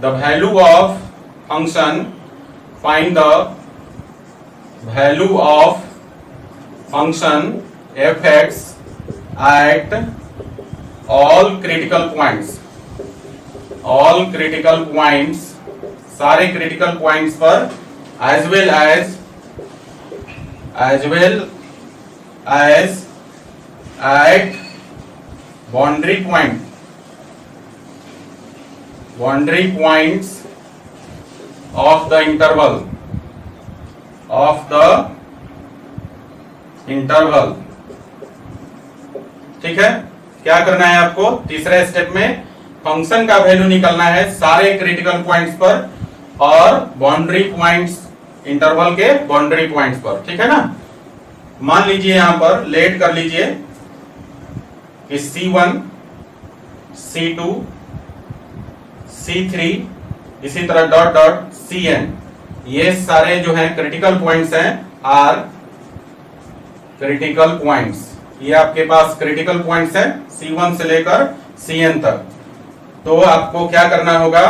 the value of function, find the value of function F x at all critical points, सारे क्रिटिकल पॉइंट्स पर, as well as at boundary points of the interval, of the interval. ठीक है, क्या करना है आपको? तीसरे स्टेप में फंक्शन का वैल्यू निकालना है सारे क्रिटिकल पॉइंट्स पर और बाउंड्री पॉइंट्स, इंटरवल के बाउंड्री पॉइंट्स पर। ठीक है ना, मान लीजिए यहां पर लेट कर लीजिए कि C1, C2, C3 इसी तरह डॉट डॉट Cn, ये सारे जो है क्रिटिकल पॉइंट्स हैं, आर क्रिटिकल पॉइंट्स। ये आपके पास क्रिटिकल पॉइंट्स है C1 से लेकर Cn तक। तो आपको क्या करना होगा?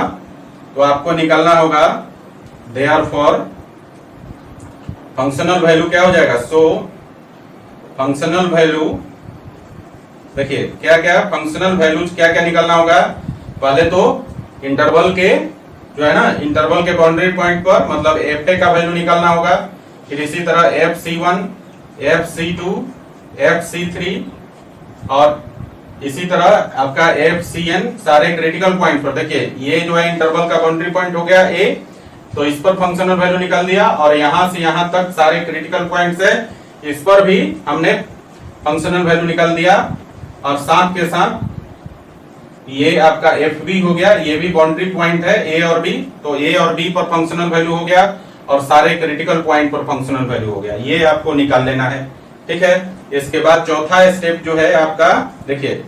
तो आपको निकालना होगा देयरफॉर फंक्शनल वैल्यू क्या हो जाएगा? सो फंक्शनल वैल्यू, देखिए क्या क्या फंक्शनल वैल्यूज क्या क्या निकालना होगा। पहले तो इंटरवल के जो है ना, इंटरवल के बाउंड्री पॉइंट पर मतलब fa का वैल्यू निकालना होगा। फिर इसी तरह fc1, fc2, fc3 और इसी तरह आपका fcn सारे क्रिटिकल पॉइंट पर। देखिए ये जो है इंटरवल का बाउंड्री पॉइंट हो गया a, तो इस पर फंक्शनल वैल्यू निकाल दिया, और यहां से यहां तक सारे क्रिटिकल पॉइंट्स है, इस पर भी हमने फंक्शनल वैल्यू निकाल दिया। और साथ के साथ ये आपका fb हो गया, ये भी बाउंड्री पॉइंट है a और b, तो a और b पर फंक्शनल वैल्यू हो गया और सारे क्रिटिकल पॉइंट पर फंक्शनल वैल्यू हो गया। ये आपको निकाल लेना है। ठीक है, इसके बाद चौथा स्टेप जो है आपका, देखिए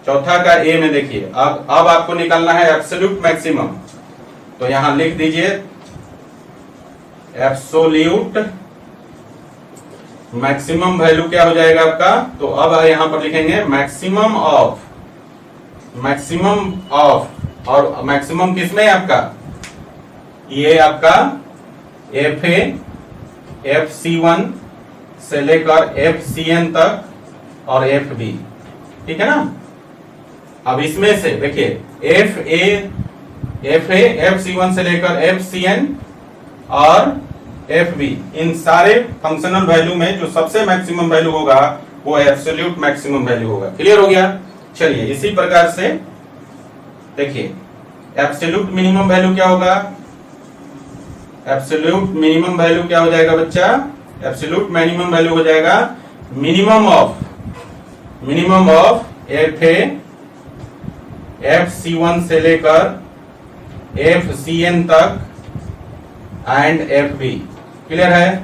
चौथा का ए में देखिए, अब आपको निकालना है एब्सोल्यूट मैक्सिमम। तो यहां लिख दीजिए एब्सोल्यूट मैक्सिमम वैल्यू क्या हो जाएगा आपका? तो अब यहां पर लिखेंगे मैक्सिमम ऑफ, और मैक्सिमम किसमें है आपका? ये आपका fa, fc1 से लेकर fcn तक और fb। ठीक है ना, अब इसमें से देखिए fa, fc1 से लेकर fcn और fb, इन सारे फंक्शनल वैल्यू में जो सबसे मैक्सिमम वैल्यू होगा वो एब्सोल्यूट मैक्सिमम वैल्यू होगा। क्लियर हो गया? चलिए इसी प्रकार से देखिए एब्सोल्यूट मिनिमम वैल्यू क्या होगा? एब्सोल्यूट मिनिमम वैल्यू क्या हो जाएगा बच्चा? एब्सोल्यूट मिनिमम वैल्यू हो जाएगा मिनिमम ऑफ fa, fc1 से लेकर fcn तक एंड fb। क्लियर है?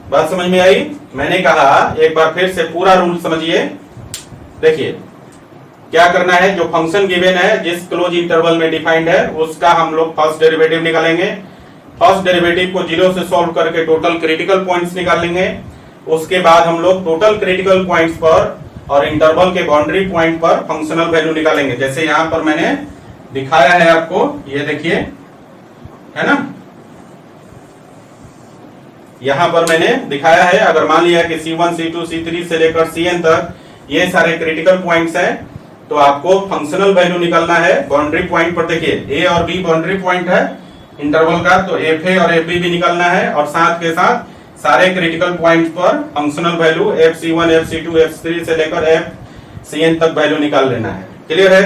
बात समझ में आई? मैंने कहा एक बार फिर से पूरा रूल समझिए। देखिए क्या करना है, जो फंक्शन गिवन है जिस क्लोज इंटरवल में डिफाइंड है उसका हम लोग फर्स्ट डेरिवेटिव निकालेंगे। फर्स्ट डेरिवेटिव को 0 से सॉल्व करके टोटल क्रिटिकल पॉइंट्स निकाल लेंगे। उसके बाद हम लोग टोटल क्रिटिकल पॉइंट्स पर और इंटरवल के बाउंड्री पॉइंट पर फंक्शनल वैल्यू निकालेंगे। जैसे यहां पर मैंने दिखाया है आपको, ये देखिए, है ना, यहां पर मैंने दिखाया है। अगर मान लिया कि C1, C2, C3 से लेकर Cn तक ये सारे क्रिटिकल पॉइंट्स हैं, तो आपको फंक्शनल वैल्यू निकालना है बाउंड्री पॉइंट पर। देखिए a और b बाउंड्री पॉइंट है इंटरवल का, तो fa और fb भी निकालना है, और साथ के साथ सारे क्रिटिकल पॉइंट्स पर functional value fc1, fc2, f3 से लेकर fcn तक वैल्यू निकाल लेना है। क्लियर है?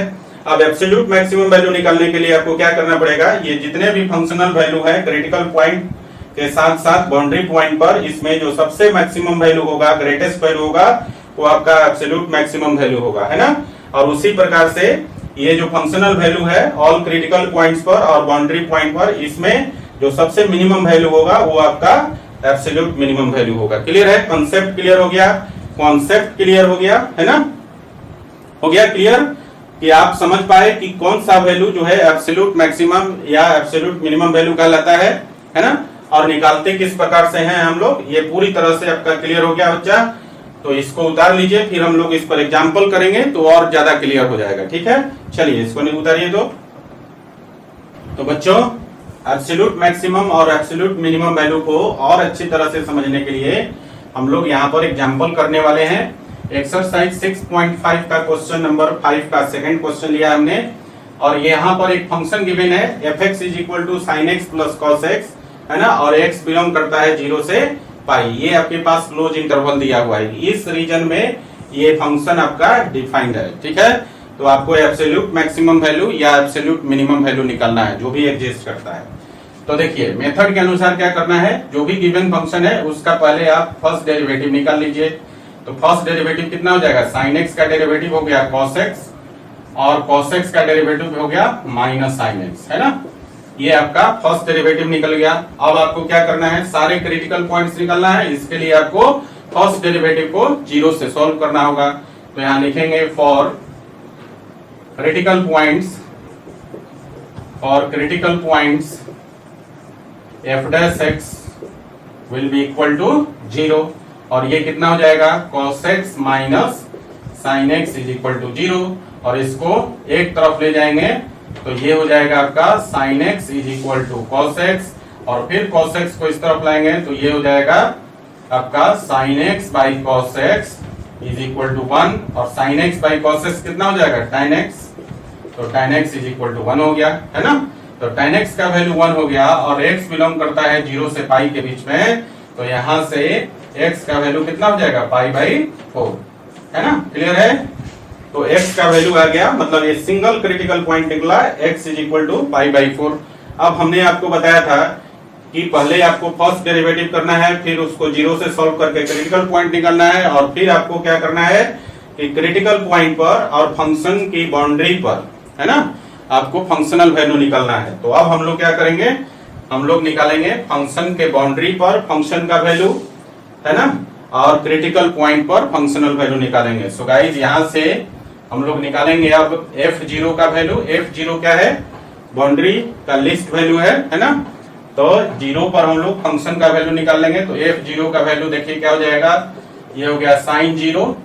अब एब्सोल्यूट मैक्सिमम वैल्यू निकालने के लिए आपको क्या करना पड़ेगा? ये जितने भी फंक्शनल वैल्यू है क्रिटिकल पॉइंट के साथ साथ बाउंड्री पॉइंट पर, इसमें जो सबसे मैक्सिमम वैल्यू होगा, ग्रेटेस्ट वैल्यू होगा, वो आपका एब्सोल्यूट मैक्सिमम वैल्यू होगा, है ना। और उसी प्रकार से ये जो फंक्शनल वैल्यू है ऑल क्रिटिकल पॉइंट्स पर और बाउंड्री पॉइंट पर, इसमें जो सबसे मिनिमम वैल्यू होगा वो आपका एब्सोल्यूट मिनिमम वैल्यू होगा। क्लियर है? कॉन्सेप्ट क्लियर हो गया? कॉन्सेप्ट क्लियर हो गया, है ना? हो गया क्लियर कि आप समझ पाए कि कौन सा वैल्यू जो है एब्सोल्यूट मैक्सिमम या एब्सोल्यूट मिनिमम वैल्यू कहलाता है ना, और निकालते किस प्रकार से हैं हम लोग, ये पूरी तरह से आपका क्लियर हो गया बच्चा। तो इसको उतार लीजिए, फिर हम लोग इस पर एग्जाम्पल करेंगे तो और ज्यादा क्लियर हो जाएगा। ठीक है, चलिए इसको नहीं उतारिए। तो बच्चों एब्सोल्यूट मैक्सिमम और एब्सोल्यूट मिनिमम वैल्यू को और अच्छी तरह से समझने के लिए हम लोग यहाँ पर एग्जाम्पल करने वाले हैं। एक्सरसाइज 6.5 का क्वेश्चन नंबर 5 का सेकंड क्वेश्चन लिया हमने, और यहाँ पर एक फंक्शन गिवन है fx = sin x + cos x, है ना, और x बिलोंग करता है 0 से पाई। ये आपके पास क्लोज इंटरवल दिया हुआ है, इस रीजन में ये फंक्शन आपका डिफाइंड है। ठीक है, तो आपको एब्सोल्यूट मैक्सिमम वैल्यू या एब्सोल्यूट मिनिमम वैल्यू निकालना है जो भी एग्जिस्ट करता है। तो देखिए मेथड के अनुसार क्या करना है, जो भी गिवन फंक्शन है उसका पहले आप फर्स्ट डेरिवेटिव निकाल लीजिए। तो फर्स्ट डेरिवेटिव कितना हो जाएगा, साइन एक्स का डेरिवेटिव हो गया कॉस एक्स, और कॉस एक्स का डेरिवेटिव हो गया माइनस साइन एक्स, है ना। ये आपका फर्स्ट डेरिवेटिव निकल गया। अब आपको क्या करना है, सारे क्रिटिकल पॉइंट्स निकालना है। इसके लिए आपको फर्स्ट डेरिवेटिव को 0 से सॉल्व करना होगा। तो यहां लिखेंगे for critical points F dash x will be equal to 0, और ये कितना हो जाएगा, cos x minus sine x is equal to 0, और इसको एक तरफ ले जाएंगे तो ये हो जाएगा आपका sine x is equal to cos x, और फिर cos x को इस तरफ लाएंगे तो ये हो जाएगा आपका sine x by cos x is equal to 1, और sine x by cos x कितना हो जाएगा, tan x, तो tan x is equal to 1 हो गया, है ना। तो tan x का वैल्यू 1 हो गया, और x बिलोंग करता है 0 से पाई के बीच में, तो यहां से x का वैल्यू कितना हो जाएगा, पाई बाई 4, है ना। क्लियर है। तो x का वैल्यू आ गया, मतलब ये सिंगल क्रिटिकल पॉइंट निकला, x is equal to pi by 4। अब हमने आपको बताया था कि पहले आपको फर्स्ट डेरिवेटिव करना है, फिर उसको 0 से सॉल्व करके क्रिटिकल पॉइंट निकालना है, और फिर आपको क्या करना है कि क्रिटिकल पॉइंट पर और फंक्शन की बाउंड्री पर, है ना, आपको फंक्शनल वैल्यू निकालना है। तो अब हम लोग क्या करेंगे, हम लोग निकालेंगे फंक्शन के बाउंड्री पर फंक्शन का वैल्यू, है ना, और क्रिटिकल पॉइंट पर फंक्शनल वैल्यू निकालेंगे। सो गाइस यहां से हम लोग निकालेंगे अब f0 का वैल्यू। f0 क्या है, बाउंड्री का लिस्ट वैल्यू है ना। तो 0 पर हम लोग फंक्शन का वैल्यू निकाल लेंगे। तो f0 का वैल्यू देखिए क्या हो जाएगा, ये हो गया साइन 0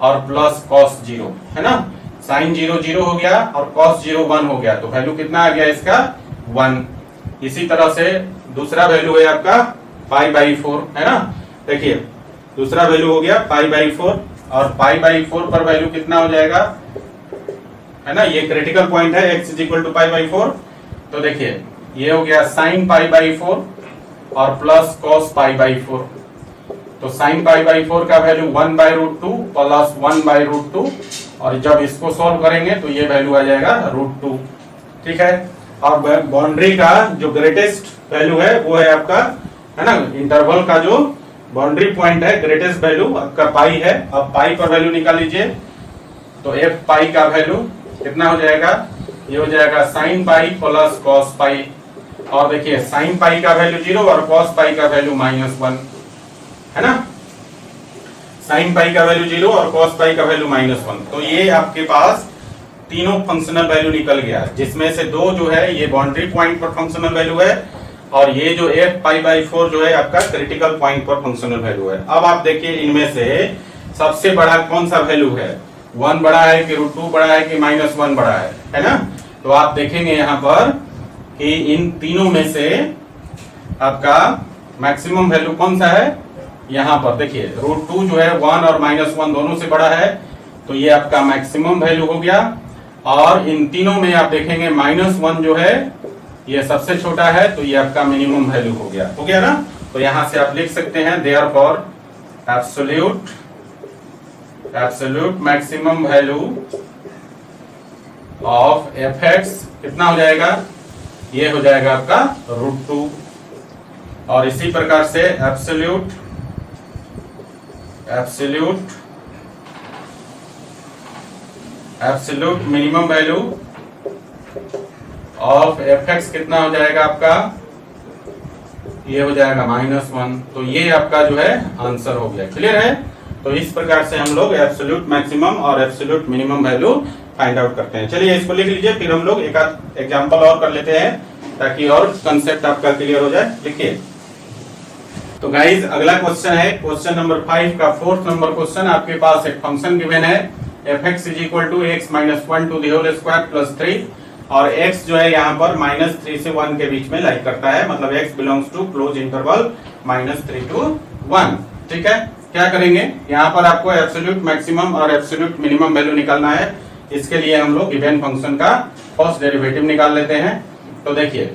और प्लस कॉस 0, है ना। साइन 0 0 हो गया और कॉस 0 1 हो गया, तो वैल्यू कितना आ गया इसका 1। इसी तरह से दूसरा वैल्यू है आपका पाई बाई 4, है ना। देखिए दूसरा वैल्यू हो गया पाई बाई 4, और पाई बाई 4 पर वैल्यू कितना हो जाएगा, है ना, ये क्रिटिकल पॉइंट है x is equal to pi by 4। तो देखिए ये हो गया साइन पाई बाई 4 और प्लस कॉस पाई बाई 4। तो साइन पाई बाई 4 का value 1 by root 2 plus 1 by root 2, और जब इसको सॉल्व करेंगे तो ये वैल्यू आ जाएगा रूट 2, ठीक है। और बाउंड्री का जो ग्रेटेस्ट वैल्यू है वो है आपका, है ना, इंटरवल का जो बाउंड्री पॉइंट है, ग्रेटेस्ट वैल्यू आपका पाई है। अब पाई पर वैल्यू निकाल लीजिए। तो f पाई का वैल्यू कितना हो जाएगा, ये हो जाएगा sine pi plus cos pi, और देखिए साइन पाई का वैल्यू 0 और कॉस पाई का वैल्यू -1, है ना। साइन पाई का वैल्यू 0 और कॉस पाई का वैल्यू -1। तो ये आपके पास तीनों फंक्शनल वैल्यू निकल गया, जिसमें से दो जो है ये बाउंड्री पॉइंट पर फंक्शनल वैल्यू है, और ये जो f पाई बाई 4 जो है आपका क्रिटिकल पॉइंट पर फंक्शनल वैल्यू है। अब आप देखिए इनमें से सबसे बड़ा कौन सा वैल्यू है, 1 बड़ा है कि रूट 2 बड़ा है कि -1 बड़ा है ना। तो आप देखेंगे यहाँ पर कि इन तीनों में से आपका मैक्सिमम वैल्यू कौन सा है, यहाँ पर देखिए रूट 2 जो है 1 और -1 दोनों से बड़ा है, तो ये आपका मैक्सिमम वैल्यू हो गया। और इन तीनों में आप देखेंगे -1 जो है ये सबसे छोटा है, तो ये आपका मिनिमम वैल्यू हो गया ना। तो यहां से आप लिख सकते हैं therefore absolute maximum value of fx कितना हो जाएगा, ये हो जाएगा आपका रूट 2। और इसी प्रकार से absolute minimum value of fx कितना हो जाएगा आपका, ये हो जाएगा -1। तो ये आपका जो है आंसर हो गया। क्लियर है। तो इस प्रकार से हम लोग एब्सोल्यूट मैक्सिमम और absolute minimum value find out करते हैं। चलिए इसको लिख लीजिए, फिर हम लोग एक आध एग्जांपल और कर लेते हैं ताकि और कंसेप्ट आपका क्लियर हो जाए। लिखिए। तो गाइज अगला क्वेश्चन है क्वेश्चन नंबर 5 का 4th नंबर क्वेश्चन। आपके पास एक फंक्शन गिवन है fx is equal to x -1 to the whole square plus 3, और x जो है यहाँ पर -3 से 1 के बीच में लाइक करता है, मतलब x belongs to close interval -3 to 1। ठीक है। क्या करेंगे, यहाँ पर आपको एब्सोल्यूट मैक्सिमम और एब्सोल्यूट मिनिमम वैल्यू निकालना है। इसके लिए हम लोग गिवन फंक्शन का फर्स्ट डेरिवेटिव निकाल लेते हैं। तो देखिए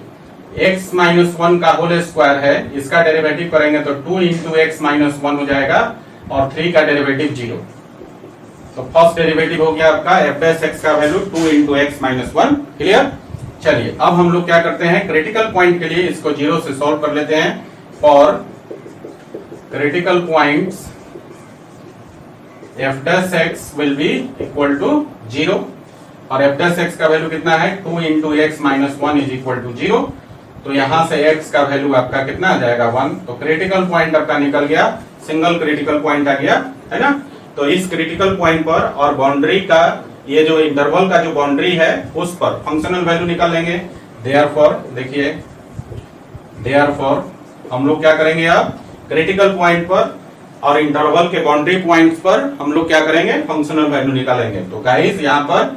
x -1 का होल स्क्वायर है, इसका डेरिवेटिव करेंगे तो 2 इंटू x -1 हो जाएगा, और 3 का डेरिवेटिव 0। तो फर्स्ट डेरिवेटिव हो गया आपका f' x का वैल्यू 2 इंटू x -1। क्लियर। चलिए अब हम लोग क्या करते हैं, क्रिटिकल पॉइंट के लिए इसको 0 से सॉल्व कर लेते हैं। For critical points f dash x will be equal to 0 और f dash x का वैल्यू कितना है 2 into x minus 1 is equal to 0। तो यहां से x का वैल्यू आपका कितना आ जाएगा 1। तो क्रिटिकल पॉइंट आपका निकल गया, सिंगल क्रिटिकल पॉइंट आ गया, है ना। तो इस क्रिटिकल पॉइंट पर और बाउंड्री का ये जो इंटरवल का जो बाउंड्री है उस पर फंक्शनल वैल्यू निकालेंगे। देयरफॉर देखिए, देयरफॉर हम लोग क्या करेंगे, अब क्रिटिकल पॉइंट पर और इंटरवल के बाउंड्री पॉइंट्स पर हम लोग क्या करेंगे, फंक्शनल वैल्यू निकालेंगे। तो गाइस यहाँ पर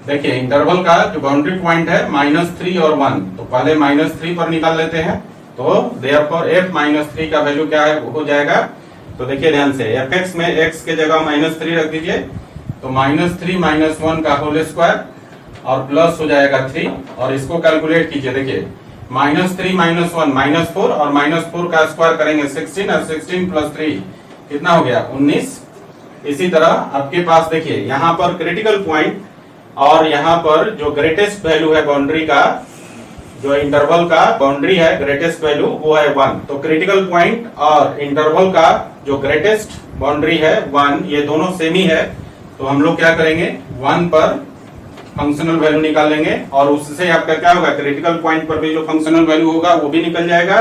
देखिए इंटरवल का जो बाउंड्री पॉइंट है -3 और 1, तो पहले -3 पर निकाल लेते हैं। तो देयरफॉर f -3 का वैल्यू क्या है हो जाएगा, तो देखिए ध्यान से fx में x के जगह -3 रख दीजिए, तो -3 - 1 का होल स्क्वायर और प्लस हो जाएगा 3 और इसको कैलकुलेट कीजिए। देखिए -3 - 1 -4 और -4 का स्क्वायर करेंगे 16 और 16 + 3 कितना हो गया 19। इसी तरह आपके पास देखिए यहाँ पर क्रिटिकल पॉइंट और यहाँ पर जो ग्रेटेस्ट वैल्यू है बाउंड्री का, जो इंटरवल का बाउंड्री है ग्रेटेस्ट वैल्यू वो है 1। तो क्रिटिकल पॉइंट और इंटरवल का जो ग्रेटेस्ट बाउंड्री है 1, ये दोनों सेम ही है। तो हम लोग क्या करेंगे 1 पर फंक्शनल वैल्यू निकालेंगे और उससे आपका क्या होगा, क्रिटिकल पॉइंट पर भी जो फंक्शनल वैल्यू होगा वो भी निकल जाएगा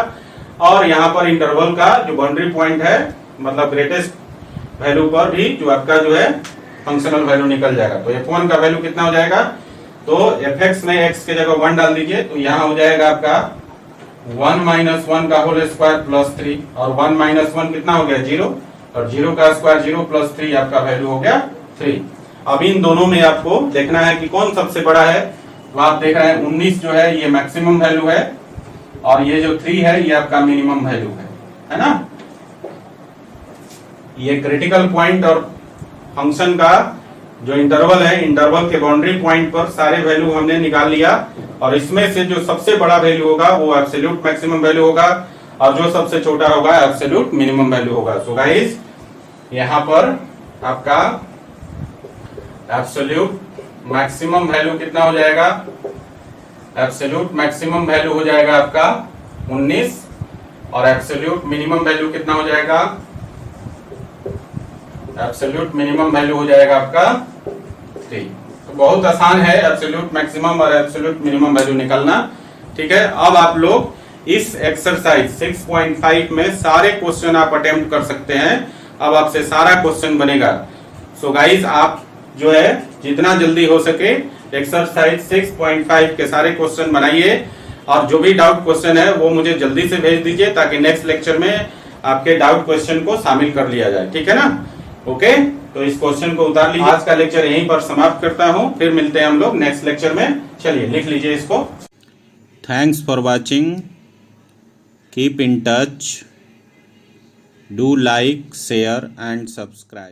और यहाँ पर इंटरवल का जो बाउंड्री पॉइंट है मतलब ग्रेटेस्ट वैल्यू पर भी जो आपका जो है फंक्शनल वैल्यू निकल जाएगा। तो f1 का वैल्यू कितना हो जाएगा, तो fx में x के जगह 1 डाल दीजिए, तो यहाँ हो जाएगा आपका 1 - 1 का होल स्क्वायर प्लस 3 और 1 - 1 कितना हो गया 0 और 0 का स्क्वायर 0 + 3 आपका वैल्यू हो गया 3। अब इन दोनों में आपको देखना है कि कौन सबसे बड़ा है। तो आप देख रहे हैं 19 जो है ये मैक्सिमम वैल्यू है और ये जो 3 है ये आपका मिनिमम वैल्यू है ना। ये क्रिटिकल पॉइंट और फंक्शन का जो इंटरवल है, इंटरवल के बाउंड्री पॉइंट पर सारे वैल्यू हमने निकाल लिया और इसमें से जो सबसे बड़ा वैल्यू होगा वो एब्सोल्यूट मैक्सिमम वैल्यू होगा और जो सबसे छोटा होगा एब्सोल्यूट मिनिमम वैल्यू होगा। सो गाइस यहाँ पर आपका एब्सोल्यूट मैक्सिमम वैल्यू कितना हो जाएगा, एब्सोल्यूट मैक्सिमम वैल्यू हो जाएगा आपका 19 और एब्सोल्यूट मिनिमम वैल्यू कितना हो जाएगा, एब्सोल्यूट मिनिमम वैल्यू हो जाएगा आपका 3। तो बहुत आसान है एब्सोल्यूट मैक्सिमम और एब्सोल्यूट मिनिमम वैल्यू निकालना। ठीक है, अब आप लोग इस एक्सरसाइज 6.5 में सारे क्वेश्चन आप अटेम्प्ट कर सकते हैं। अब आपसे सारा क्वेश्चन बनेगा। सो गाइस आप जो है जितना जल्दी हो सके एक्सरसाइज 6.5 के सारे क्वेश्चन बनाइए और जो भी डाउट क्वेश्चन है वो मुझे जल्दी से भेज दीजिए ताकि नेक्स्ट लेक्चर में आपके डाउट क्वेश्चन को शामिल कर लिया जाए। ठीक है ना, ओके। तो इस क्वेश्चन को उतार लीजिए। आज का लेक्चर यहीं पर समाप्त करता हूं, फिर मिलते हैं हम लोग नेक्स्ट लेक्चर में। चलिए लिख लीजिए इसको। Thanks for watching, keep in touch, do like, share and subscribe.